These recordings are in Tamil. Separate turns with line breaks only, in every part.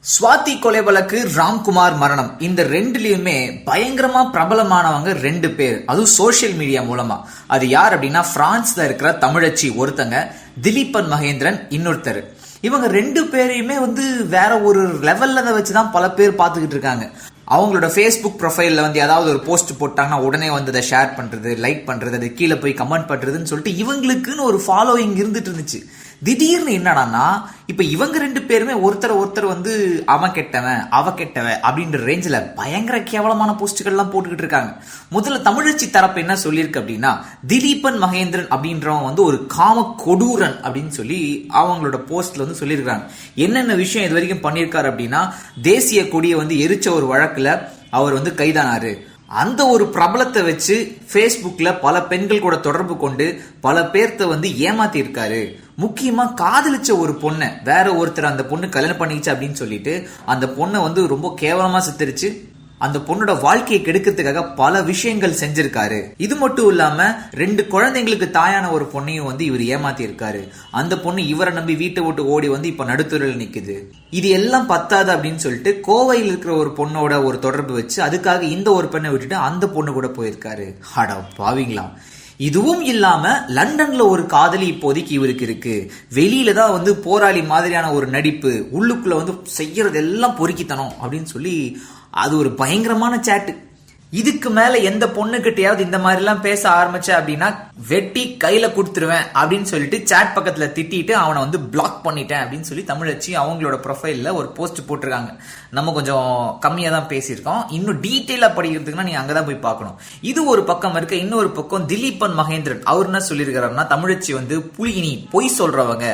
ஸ்வாதி கொலை வழக்கு, ராம்குமார் மரணம், இந்த ரெண்டுலயுமே பயங்கரமா பிரபலமானவங்க ரெண்டு பேர், அதுவும் சோசியல் மீடியா மூலமா. அது யார் அப்படின்னா, பிரான்ஸ்ல இருக்கிற தமிழச்சி ஒருத்தங்க, திலீபன் மகேந்திரன் இன்னொருத்தர். இவங்க ரெண்டு பேரையுமே வேற ஒரு லெவல்ல வச்சுதான் பல பேர் பார்த்துக்கிட்டு இருக்காங்க. அவங்களோட ஃபேஸ்புக் ப்ரொஃபைல்ல ஏதாவது ஒரு போஸ்ட் போட்டாங்கன்னா உடனே அதை ஷேர் பண்றது, லைக் பண்றது, அது கீழே போய் கமெண்ட் பண்றதுன்னு சொல்லிட்டு இவங்களுக்குன்னு ஒரு ஃபாலோயிங் இருந்துட்டு இருந்துச்சு. திடீர்னு என்னடான்னா, இப்ப இவங்க ரெண்டு பேருமே ஒருத்தர் அவன் கெட்டவன் அவ கெட்டவன் அப்படின்ற ரேஞ்சில பயங்கர கேவலமான போஸ்டுகள்லாம் போட்டுக்கிட்டு இருக்காங்க. முதல்ல தமிழச்சி தரப்பு என்ன சொல்லியிருக்கு அப்படின்னா, திலீபன் மகேந்திரன் அப்படின்றவன் ஒரு காம கொடூரன் அப்படின்னு சொல்லி அவங்களோட போஸ்ட்ல சொல்லியிருக்காங்க. என்னென்ன விஷயம் இது வரைக்கும் பண்ணியிருக்காரு அப்படின்னா, தேசிய கொடியை எரிச்ச ஒரு வழக்குல அவர் கைதானாரு. அந்த ஒரு பிரபலத்தை வச்சு ஃபேஸ்புக்ல பல பெண்கள் கூட தொடர்பு கொண்டு பல பேர்த்த ஏமாத்தி இருக்காரு. முக்கியமா காதலிச்ச ஒரு பொண்ணை வேற ஒருத்தர் அந்த பொண்ணு கல்யாணம் பண்ணிச்சு அப்படின்னு சொல்லிட்டு அந்த பொண்ணை ரொம்ப கேவலமா சித்தரிச்சு அந்த பொண்ணோட வாழ்க்கையை கெடுக்கிறதுக்காக பல விஷயங்கள் செஞ்சிருக்காரு. இது மட்டும் இல்லாம 2 குழந்தைங்களுக்கு தாயான ஒரு பொண்ணையும் இவர் ஏமாத்தி இருக்காரு. அந்த பொண்ணு இவரை நம்பி வீட்டை விட்டு ஓடி இப்ப நடுத்துறையில் நிக்குது. இது எல்லாம் பத்தாது அப்படின்னு சொல்லிட்டு கோவையில் இருக்கிற ஒரு பொண்ணோட ஒரு தொடர்பு வச்சு அதுக்காக இந்த ஒரு பெண்ணை விட்டுட்டு அந்த பொண்ணு கூட போயிருக்காரு. அட பாவீங்களா! இதுவும் இல்லாம லண்டன்ல ஒரு காதலி இப்போதைக்கு இவருக்கு இருக்கு. வெளியில தான் போராளி மாதிரியான ஒரு நடிப்பு, உள்ளுக்குள்ள செய்யறது எல்லாம் பொறுக்கித்தனம் அப்படின்னு சொல்லி அது ஒரு பயங்கரமான சாட்டு. இதுக்கு மேல எந்த பொண்ணுகிட்டயாவது இந்த மாதிரி எல்லாம் பேச ஆரம்பிச்ச அப்படின்னா வெட்டி கையில கொடுத்துருவேன் அப்படின்னு சொல்லிட்டு சாட் பக்கத்துல திட்டிட்டு அவனை பிளாக் பண்ணிட்டேன் அப்படின்னு சொல்லி தமிழச்சி அவங்களோட ப்ரொஃபைல்ல ஒரு போஸ்ட் போட்டிருக்காங்க. நம்ம கொஞ்சம் கம்மியா தான் பேசியிருக்கோம். இன்னும் டீட்டெயிலா படிக்கிறதுக்குன்னா நீங்க அங்கதான் போய் பார்க்கணும். இது ஒரு பக்கம் இருக்க. இன்னொரு பக்கம் திலீபன் மகேந்திரன் அவர் என்ன சொல்லியிருக்காருன்னா, தமிழச்சி புலிகினி, பொய் சொல்றவங்க,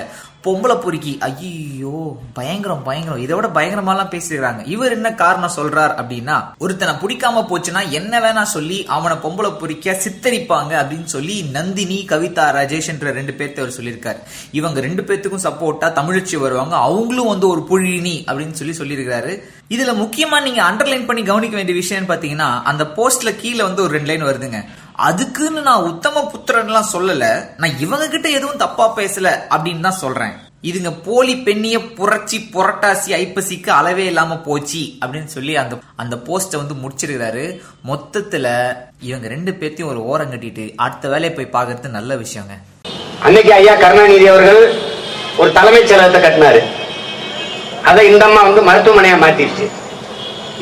பொம்பளை பொறுக்கி, ஐயோ பயங்கரம் பயங்கரம், இதோட பயங்கரமாலாம் பேசிடுறாங்க. இவர் என்ன காரணம் சொல்றார் அப்படின்னா, ஒருத்தனை பிடிக்காம போச்சுன்னா என்ன வேணா சொல்லி அவனை பொம்பளை பொறுக்கியா சித்தரிப்பாங்க அப்படின்னு சொல்லி நந்தினி, கவிதா, ராஜேஷ் என்ற 2 பேர்த்த அவர் சொல்லியிருக்காரு. இவங்க 2 பேர்த்துக்கும் சப்போர்ட்டா தமிழச்சி வருவாங்க, அவங்களும் ஒரு புழினி அப்படின்னு சொல்லியிருக்காரு. இதுல முக்கியமா நீங்க அண்டர்லைன் பண்ணி கவனிக்க வேண்டிய விஷயம் பாத்தீங்கன்னா, அந்த போஸ்ட்ல கீழே ஒரு 2 லைன் வருதுங்க. அதுக்குன்னு நான் உத்தம புத்திரன்லாம் சொல்லல, நான் இவங்க கிட்ட எதுவும் தப்பா பேசல அப்படின்னு தான் சொல்றேன். இதுங்க போலி பெண்ணிய புரட்சி புரட்டாசி ஐப்பசிக்கு அளவே இல்லாம போச்சு அப்படின்னு சொல்லி அந்த போஸ்ட முடிச்சிருக்காரு. மொத்தத்துல இவங்க 2 பேர்த்தையும் ஒரு ஓரம் கட்டிட்டு அடுத்த வேலையை போய் பாக்குறது நல்ல விஷயங்க.
அன்னைக்கு ஐயா கருணாநிதி அவர்கள் ஒரு தலைமைச் செயலகத்தை கட்டினாரு. அதை இந்த அம்மா மருத்துவமனையா மாத்திருச்சு.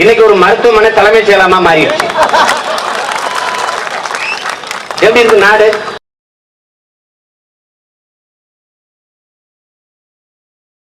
இன்னைக்கு ஒரு மருத்துவமனை தலைமைச் செயலகமா மாறிடுச்சு. எப்படி இருக்கு நாடு?